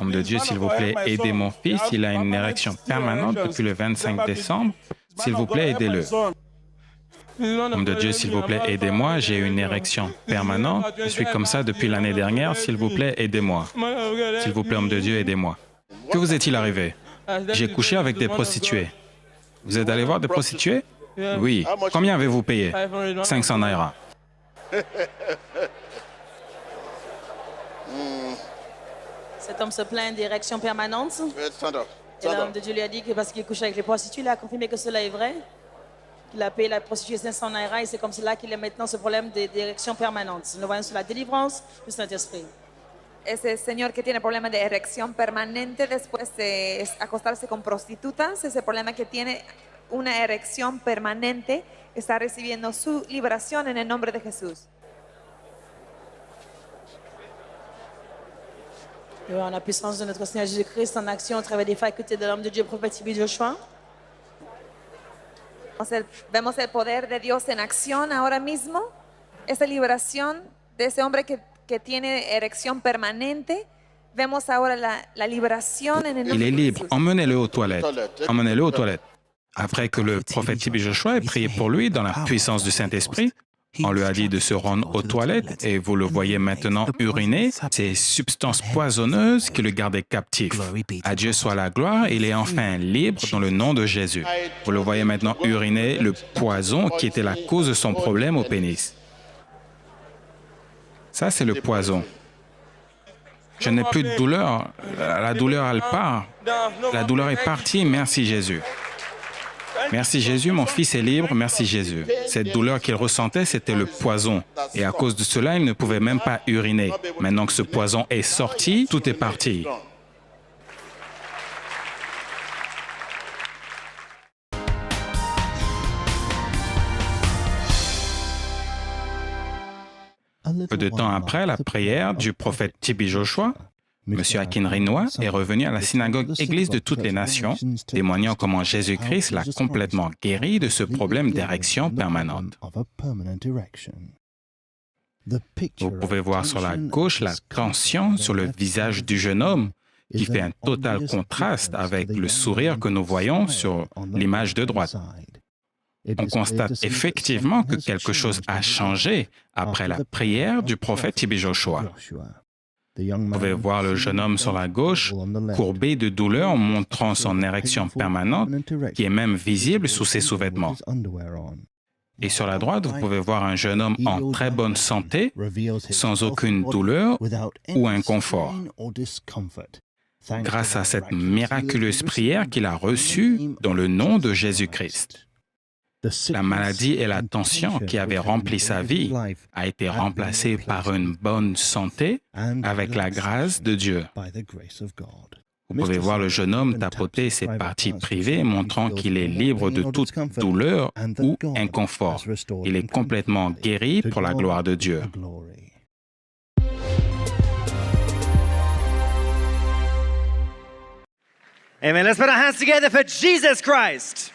Homme de Dieu, s'il vous plaît, aidez mon fils. Il a une érection permanente depuis le 25 décembre. S'il vous plaît, aidez-le. Homme de Dieu, s'il vous plaît, aidez-moi. J'ai une érection permanente. Je suis comme ça depuis l'année dernière. S'il vous plaît, aidez-moi. S'il vous plaît, homme de Dieu, aidez-moi. Que vous est-il arrivé? J'ai couché avec des prostituées. Vous êtes allé voir des prostituées? Oui. Combien avez-vous payé? 500 naira. Cet homme se plaint d'érection permanente. Et l'homme de Dieu lui a dit que parce qu'il couche avec les prostituées, il a confirmé que cela est vrai. Il a payé la prostituée 500 naira et c'est comme cela qu'il a maintenant ce problème d'érection permanente. Nous voyons sur la délivrance du Saint-Esprit. Ese señor que tiene problema de erección permanente después de acostarse con prostitutas, ese problema que tiene una erección permanente, está recibiendo su liberación en el nombre de Jesús. Nous voyons la puissance de notre Seigneur Jésus-Christ en action au travers des facultés de l'homme de Dieu, prophète Tibi Joshua. Vemos el poder de Dios en acción ahora mismo, esa liberación de ese hombre que tiene erección permanente. Vemos ahora la liberación en el nombre Il est de libre. Jesús. Emmenez-le aux toilettes. Emmenez-le aux toilettes. Après que le prophète Tibi Joshua ait prié pour lui dans la puissance du Saint-Esprit, on lui a dit de se rendre aux toilettes et vous le voyez maintenant uriner, ces substances poisonneuses qui le gardaient captif. À Dieu soit la gloire, il est enfin libre dans le nom de Jésus. Vous le voyez maintenant uriner le poison qui était la cause de son problème au pénis. Ça, c'est le poison. Je n'ai plus de douleur. La douleur, elle part. La douleur est partie. Merci Jésus. Merci Jésus, mon fils est libre, merci Jésus. Cette douleur qu'il ressentait, c'était le poison. Et à cause de cela, il ne pouvait même pas uriner. Maintenant que ce poison est sorti, tout est parti. Peu de temps après la prière du prophète Tibi Joshua, M. Akin Rinois est revenu à la synagogue Église de toutes les nations, témoignant comment Jésus-Christ l'a complètement guéri de ce problème d'érection permanente. Vous pouvez voir sur la gauche la tension sur le visage du jeune homme qui fait un total contraste avec le sourire que nous voyons sur l'image de droite. On constate effectivement que quelque chose a changé après la prière du prophète Tibi Joshua. Vous pouvez voir le jeune homme sur la gauche, courbé de douleur, montrant son érection permanente, qui est même visible sous ses sous-vêtements. Et sur la droite, vous pouvez voir un jeune homme en très bonne santé, sans aucune douleur ou inconfort, grâce à cette miraculeuse prière qu'il a reçue dans le nom de Jésus-Christ. La maladie et la tension qui avaient rempli sa vie a été remplacée par une bonne santé avec la grâce de Dieu. Vous pouvez voir le jeune homme tapoter ses parties privées, montrant qu'il est libre de toute douleur ou inconfort. Il est complètement guéri pour la gloire de Dieu. Amen. Let's put our hands together for Jesus Christ.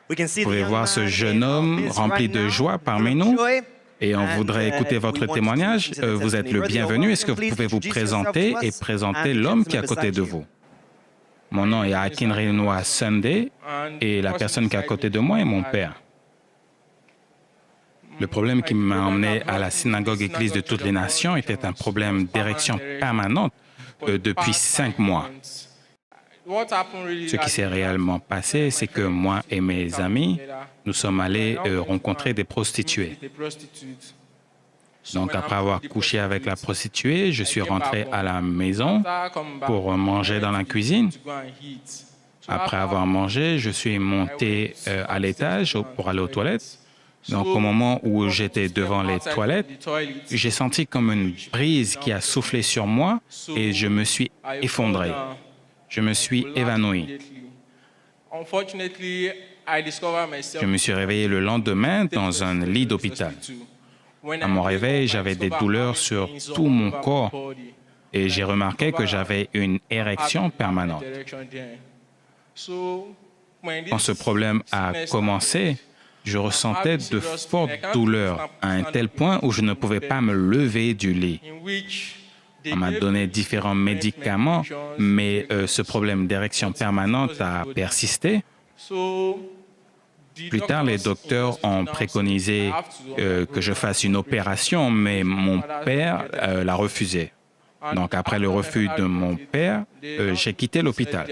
Vous pouvez voir ce jeune homme rempli de joie parmi nous et on voudrait écouter votre témoignage. Vous êtes le bienvenu. Est-ce que vous pouvez vous présenter et présenter l'homme qui est à côté de vous? Mon nom est Akin Rinois Sunday et la personne qui est à côté de moi est mon père. Le problème qui m'a emmené à la synagogue Église de toutes les nations était un problème d'érection permanente depuis 5 mois. Ce qui s'est réellement passé, c'est que moi et mes amis, nous sommes allés rencontrer des prostituées. Donc, après avoir couché avec la prostituée, je suis rentré à la maison pour manger dans la cuisine. Après avoir mangé, je suis monté à l'étage pour aller aux toilettes. Donc, au moment où j'étais devant les toilettes, j'ai senti comme une brise qui a soufflé sur moi et je me suis effondré. Je me suis évanoui. Je me suis réveillé le lendemain dans un lit d'hôpital. À mon réveil, j'avais des douleurs sur tout mon corps et j'ai remarqué que j'avais une érection permanente. Quand ce problème a commencé, Je ressentais de fortes douleurs à un tel point où je ne pouvais pas me lever du lit. On m'a donné différents médicaments, mais ce problème d'érection permanente a persisté. Plus tard, les docteurs ont préconisé que je fasse une opération, mais mon père l'a refusé. Donc, après le refus de mon père, j'ai quitté l'hôpital.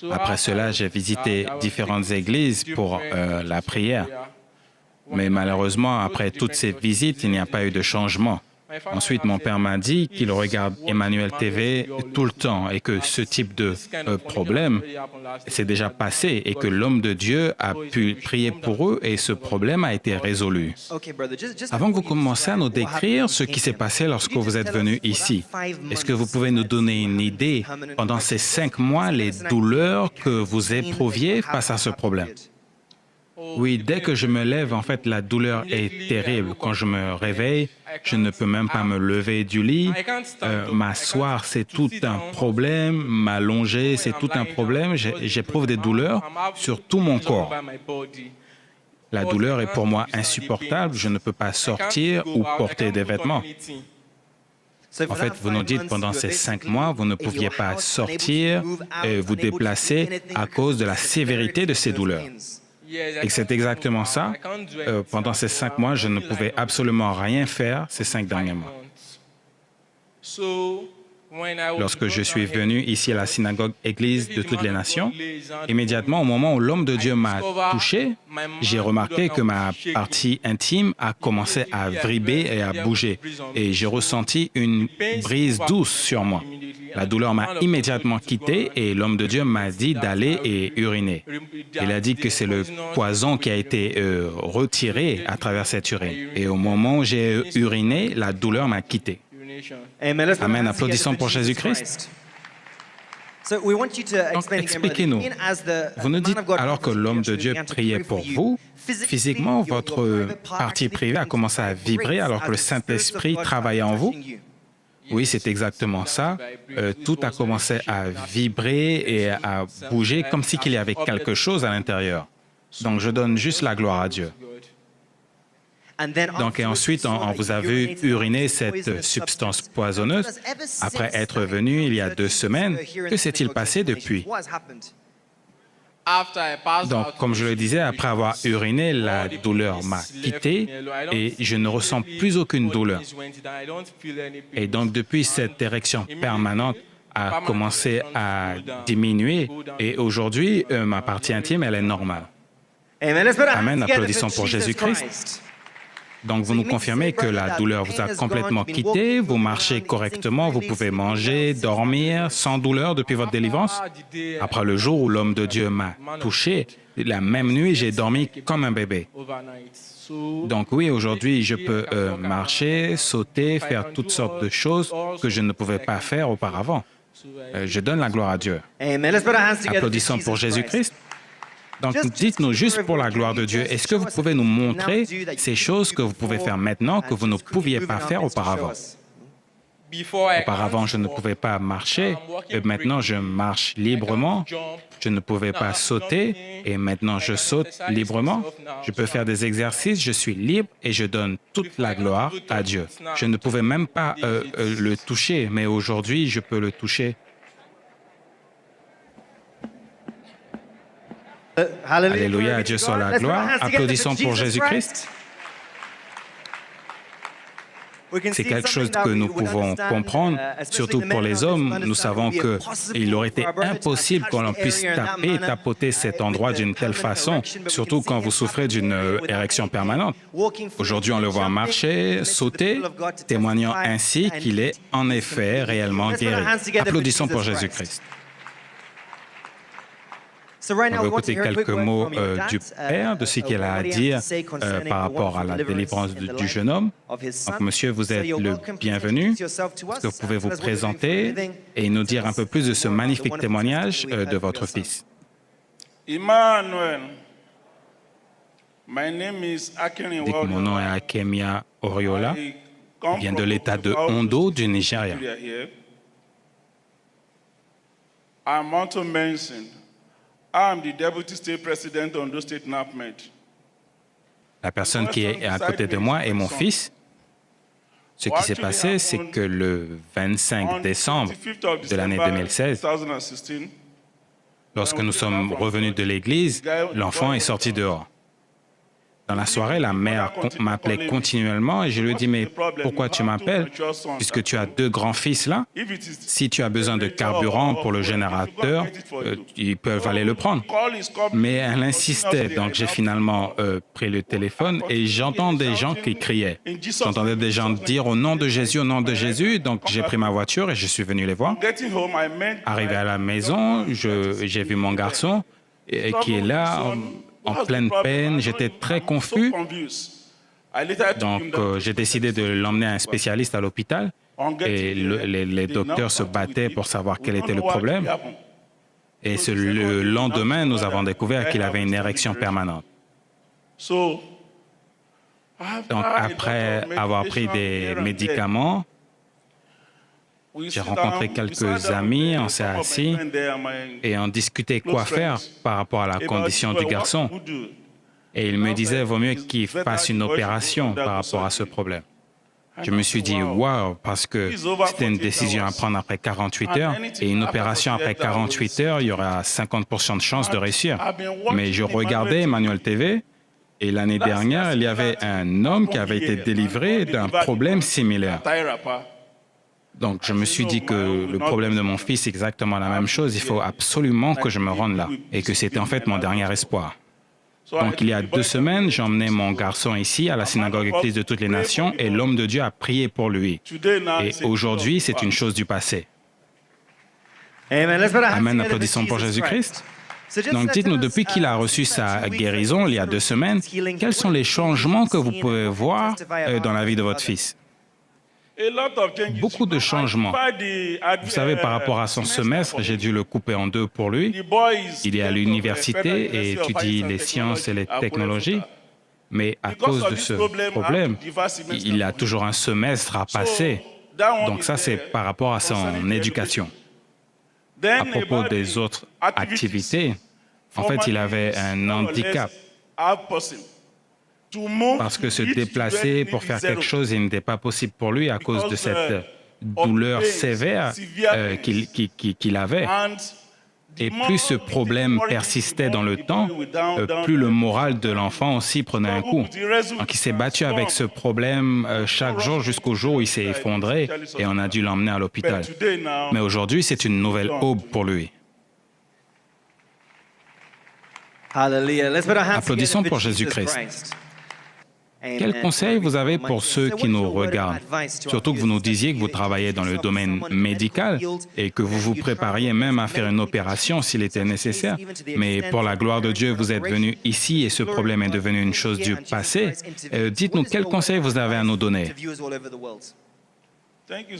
Après cela, j'ai visité différentes églises pour la prière. Mais malheureusement, après toutes ces visites, il n'y a pas eu de changement. Ensuite, mon père m'a dit qu'il regarde Emmanuel TV tout le temps et que ce type de problème s'est déjà passé et que l'homme de Dieu a pu prier pour eux et ce problème a été résolu. Avant que vous commenciez à nous décrire ce qui s'est passé lorsque vous êtes venu ici, est-ce que vous pouvez nous donner une idée pendant ces 5 mois, les douleurs que vous éprouviez face à ce problème? Oui, dès que je me lève, en fait, la douleur est terrible. Quand je me réveille, je ne peux même pas me lever du lit. M'asseoir, c'est tout un problème. M'allonger, c'est tout un problème. J'éprouve des douleurs sur tout mon corps. La douleur est pour moi insupportable. Je ne peux pas sortir ou porter des vêtements. En fait, vous nous dites pendant ces 5 mois, vous ne pouviez pas sortir et vous déplacer à cause de la sévérité de ces douleurs. Et c'est exactement ça. Pendant ces 5 mois, je ne pouvais absolument rien faire ces 5 derniers mois. Lorsque je suis venu ici à la synagogue Église de toutes les nations, immédiatement au moment où l'homme de Dieu m'a touché, j'ai remarqué que ma partie intime a commencé à vibrer et à bouger. Et j'ai ressenti une brise douce sur moi. La douleur m'a immédiatement quitté et l'homme de Dieu m'a dit d'aller et uriner. Il a dit que c'est le poison qui a été retiré à travers cette urine. Et au moment où j'ai uriné, la douleur m'a quitté. Amen. Applaudissons pour Jésus-Christ. Donc, expliquez-nous. Vous nous dites, alors que l'homme de Dieu priait pour vous, physiquement, votre partie privée a commencé à vibrer alors que le Saint-Esprit travaillait en vous? Oui, c'est exactement ça. Tout a commencé à vibrer et à bouger comme si qu'il y avait quelque chose à l'intérieur. Donc, je donne juste la gloire à Dieu. Donc, et ensuite, on vous a vu uriner cette substance poisonneuse. Après être venu il y a 2 semaines, que s'est-il passé depuis? Donc, comme je le disais, après avoir uriné, la douleur m'a quitté et je ne ressens plus aucune douleur. Et donc, depuis, cette érection permanente a commencé à diminuer et aujourd'hui, ma partie intime, elle est normale. Amen. Applaudissons pour Jésus-Christ. Donc, vous nous confirmez que la douleur vous a complètement quitté, vous marchez correctement, vous pouvez manger, dormir sans douleur depuis votre délivrance? Après le jour où l'homme de Dieu m'a touché, la même nuit, j'ai dormi comme un bébé. Donc oui, aujourd'hui, je peux marcher, sauter, faire toutes sortes de choses que je ne pouvais pas faire auparavant. Je donne la gloire à Dieu. Applaudissons pour Jésus-Christ. Donc, dites-nous juste pour la gloire de Dieu, est-ce que vous pouvez nous montrer ces choses que vous pouvez faire maintenant que vous ne pouviez pas faire auparavant? Auparavant, je ne pouvais pas marcher et maintenant, je marche librement. Je ne pouvais pas sauter et maintenant, je saute librement. Je peux faire des exercices, je suis libre et je donne toute la gloire à Dieu. Je ne pouvais même pas le toucher, mais aujourd'hui, je peux le toucher. Alléluia, à Dieu soit la gloire. Applaudissons pour Jésus-Christ. C'est quelque chose que nous pouvons comprendre, surtout pour les hommes. Nous savons qu'il aurait été impossible qu'on en puisse taper et tapoter cet endroit d'une telle façon, surtout quand vous souffrez d'une érection permanente. Aujourd'hui, on le voit marcher, sauter, témoignant ainsi qu'il est en effet réellement guéri. Applaudissons pour Jésus-Christ. On va écouter quelques mots du Père, de ce qu'il a à dire par rapport à la délivrance du jeune homme. Donc, monsieur, vous êtes le bienvenu. Est-ce que vous pouvez vous présenter et nous dire un peu plus de ce magnifique témoignage de votre fils? Emmanuel. My name is Akerin Dites que mon nom est Akemia Oriola. Je viens de l'État de Ondo, du Nigeria. I want to mention, I am the Deputy State President of Ondo State NAPMED. La personne qui est à côté de moi est mon fils. Ce qui s'est passé, c'est que le 25 décembre de l'année 2016, lorsque nous sommes revenus de l'église, l'enfant est sorti dehors. Dans la soirée, la mère m'appelait continuellement et je lui ai dit « Mais pourquoi tu m'appelles puisque tu as 2 grands-fils là? Si tu as besoin de carburant pour le générateur, ils peuvent aller le prendre. » Mais elle insistait, donc j'ai finalement pris le téléphone et j'entends des gens qui criaient. J'entendais des gens dire « Au nom de Jésus, au nom de Jésus », donc j'ai pris ma voiture et je suis venu les voir. Arrivé à la maison, j'ai vu mon garçon qui est là, en pleine peine, j'étais très confus. Donc, j'ai décidé de l'emmener à un spécialiste à l'hôpital et les docteurs se battaient pour savoir quel était le problème. Et le lendemain, nous avons découvert qu'il avait une érection permanente. Donc, après avoir pris des médicaments, j'ai rencontré quelques amis, on s'est assis et on discutait quoi faire par rapport à la condition du garçon. Et il me disait, vaut mieux qu'il fasse une opération par rapport à ce problème. Je me suis dit, waouh, parce que c'était une décision à prendre après 48 heures et une opération après 48 heures, il y aura 50% de chances de réussir. Mais je regardais Emmanuel TV et l'année dernière, il y avait un homme qui avait été délivré d'un problème similaire. Donc, je me suis dit que le problème de mon fils est exactement la même chose. Il faut absolument que je me rende là. Et que c'était en fait mon dernier espoir. Donc, il y a 2 semaines, j'ai emmené mon garçon ici, à la synagogue Église de toutes les nations, et l'homme de Dieu a prié pour lui. Et aujourd'hui, c'est une chose du passé. Amen, applaudissons pour Jésus-Christ. Donc, dites-nous, depuis qu'il a reçu sa guérison, il y a 2 semaines, quels sont les changements que vous pouvez voir dans la vie de votre fils? Beaucoup de changements. Vous savez, par rapport à son semestre, j'ai dû le couper en 2 pour lui. Il est à l'université et étudie les sciences et les technologies. Mais à cause de ce problème, il a toujours un semestre à passer. Donc ça, c'est par rapport à son éducation. À propos des autres activités, en fait, il avait un handicap. Parce que se déplacer pour faire quelque chose, il n'était pas possible pour lui à cause de cette douleur sévère qu'il avait. Et plus ce problème persistait dans le temps, plus le moral de l'enfant aussi prenait un coup. Donc il s'est battu avec ce problème chaque jour jusqu'au jour où il s'est effondré et on a dû l'emmener à l'hôpital. Mais aujourd'hui, c'est une nouvelle aube pour lui. Applaudissons pour Jésus-Christ. Quel conseil vous avez pour ceux qui nous regardent? Surtout que vous nous disiez que vous travaillez dans le domaine médical et que vous vous prépariez même à faire une opération s'il était nécessaire. Mais pour la gloire de Dieu, vous êtes venu ici et ce problème est devenu une chose du passé. Dites-nous, quel conseil vous avez à nous donner?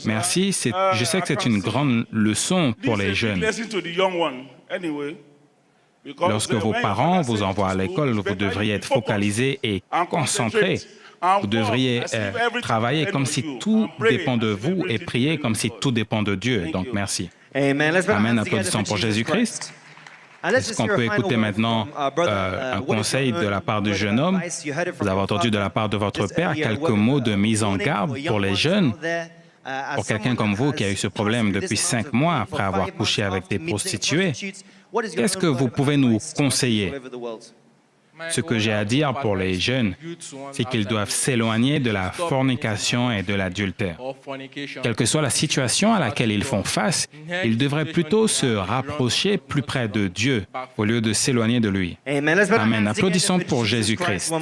Merci. Je sais que c'est une grande leçon pour les jeunes. Lorsque vos parents vous envoient à l'école, vous devriez être focalisé et concentré. Vous devriez travailler comme si tout dépend de vous et prier comme si tout dépend de Dieu. Donc, merci. Amen. Applaudissons pour Jésus-Christ. Est-ce qu'on peut écouter maintenant un conseil de la part du jeune homme? Vous avez entendu de la part de votre père quelques mots de mise en garde pour les jeunes. Pour quelqu'un comme vous qui a eu ce problème depuis 5 mois après avoir couché avec des prostituées, qu'est-ce que vous pouvez nous conseiller? Ce que j'ai à dire pour les jeunes, c'est qu'ils doivent s'éloigner de la fornication et de l'adultère. Quelle que soit la situation à laquelle ils font face, ils devraient plutôt se rapprocher plus près de Dieu au lieu de s'éloigner de lui. Amen. Applaudissons pour Jésus-Christ.